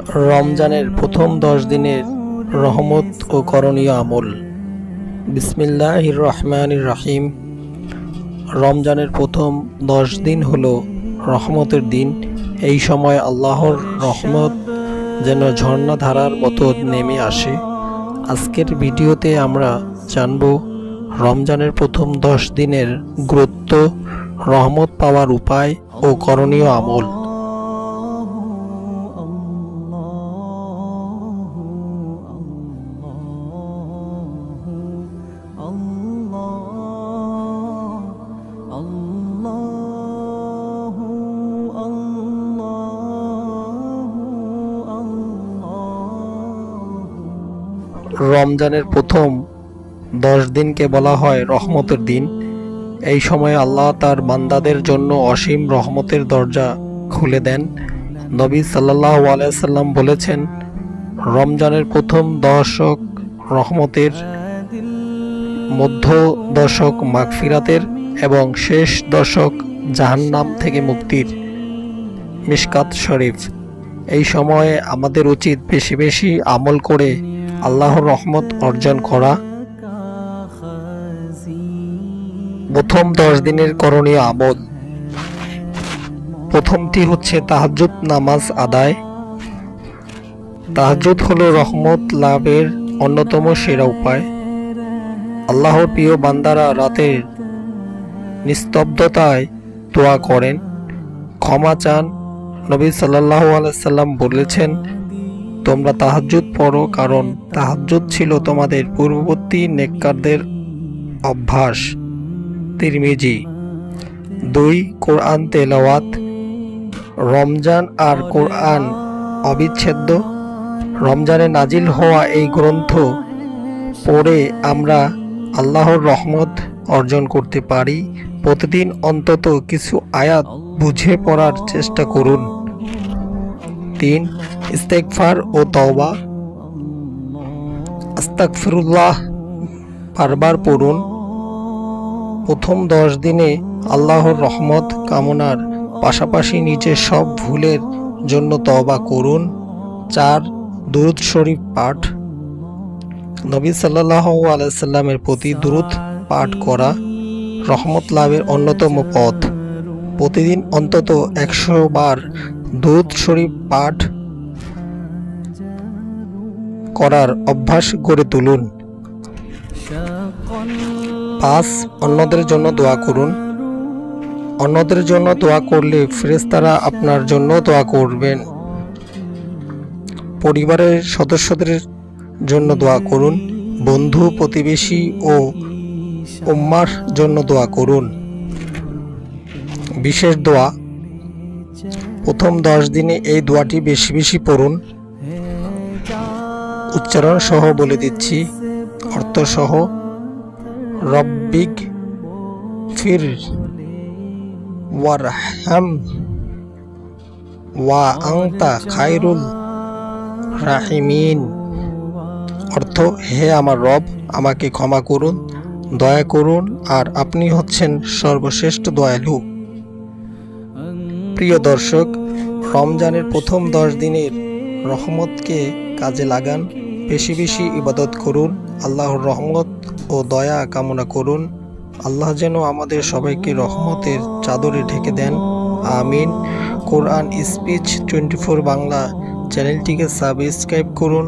রমজানের প্রথম 10 দিনের রহমত ও করণীয় আমল। বিসমিল্লাহির রহমানির রহিম। রমজানের প্রথম 10 দিন হলো রহমতের দিন। এই সময় আল্লাহর রহমত যেন ঝর্ণাধারার মতো নেমে আসে। আজকের ভিডিওতে আমরা জানব রমজানের প্রথম 10 দিনের গুরুত্ব, রহমত পাওয়ার উপায় ও করণীয় আমল। রমজানের প্রথম 10 দিনকে বলা হয় রহমতের দিন। এই সময় আল্লাহ তার বান্দাদের জন্য অসীম রহমতের দরজা খুলে দেন। নবী সাল্লাল্লাহু আলাইহি সাল্লাম বলেছেন, রমজানের প্রথম দশক রহমতের, মধ্য দশক মাগফিরাতের এবং শেষ দশক জাহান্নাম থেকে মুক্তির। মিশকাত শরীফ। এই সময়ে আমাদের উচিত বেশি বেশি আমল করে আল্লাহর রহমত অর্জন করা। প্রথম 10 দিনের করণীয় আমল। প্রথমটি হচ্ছে তাহাজ্জুদ নামাজ আদায়। তাহাজ্জুদ হলো রহমত লাভের অন্যতম সেরা উপায়। আল্লাহর প্রিয় বান্দারা রাতের নিস্তব্ধতায় দোয়া করেন, ক্ষমা চান। নবী সাল্লাল্লাহু আলাইহি সাল্লাম বলেছেন, তোমরা তাহাজ্জুদ পড়ো, কারণ তাহাজ্জুদ ছিল তোমাদের পূর্ববর্তী নেককারদের অভ্যাস। তিরমিজি। 2. কোরআন তেলাওয়াত। রমজান আর কোরআন অবিচ্ছেদ্য। রমজানে নাজিল হওয়া এই গ্রন্থ পড়ে আমরা আল্লাহর রহমত অর্জন করতে পারি। প্রতিদিন অন্তত কিছু আয়াত বুঝে পড়ার চেষ্টা করুন। 3. ইস্তেগফার ও তওবা। আস্তাগফিরুল্লাহ বারবার পড়ুন। প্রথম 10 দিনে আল্লাহর রহমত কামনার পাশাপাশি নিজের সব ভুলের জন্য তওবা করুন। 4. দুরূদ শরীফ পাঠ। নবী সাল্লাল্লাহু আলাইহি সাল্লামের প্রতি দুরূদ পাঠ করা রহমত লাভের অন্যতম পথ। প্রতিদিন অন্তত 100 বার দুরূদ শরীফ পাঠ করার অভ্যাস গড়ে তুলুন। 5. অন্যদের জন্য দোয়া করুন। অন্যদের জন্য দোয়া করলে ফেরেশতারা আপনার জন্য দোয়া করবেন। পরিবারের সদস্যদের জন্য দোয়া করুন। বন্ধু, প্রতিবেশী ও উম্মার জন্য দোয়া করুন। বিশেষ দোয়া। প্রথম 10 দিনে এই দোয়াটি বেশি বেশি পড়ুন। উচ্চারণ সহ বলে দিচ্ছি, অর্থ সহ। রব্বিগ ফির ওয়ারহাম ওয়া আনতা খায়রুল রাহিমিন। অর্থ, হে আমার রব, আমাকে ক্ষমা করুন, দয়া করুন, আর আপনি হচ্ছেন সর্বশ্রেষ্ঠ দয়ালু। প্রিয় দর্শক, রমজানের প্রথম 10 দিনের রহমতকে কাজে লাগান। বেশি বেশি ইবাদত করুন, আল্লাহর রহমত ও দয়া কামনা করুন। আল্লাহ যেন আমাদের সবাইকে রহমতের চাদরে ঢেকে দেন। আমিন। কোরআন স্পিচ 24 বাংলা চ্যানেলটিকে সাবস্ক্রাইব করুন।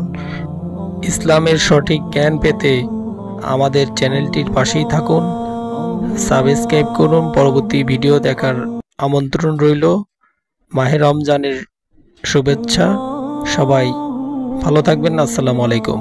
ইসলামের সঠিক জ্ঞান পেতে আমাদের চ্যানেলটির পাশেই থাকুন। সাবস্ক্রাইব করুন। পরবর্তী ভিডিও দেখার আমন্ত্রণ রইল। মাহে রমজানের শুভেচ্ছা। সবাই ভালো থাকবেন। আসসালামু আলাইকুম।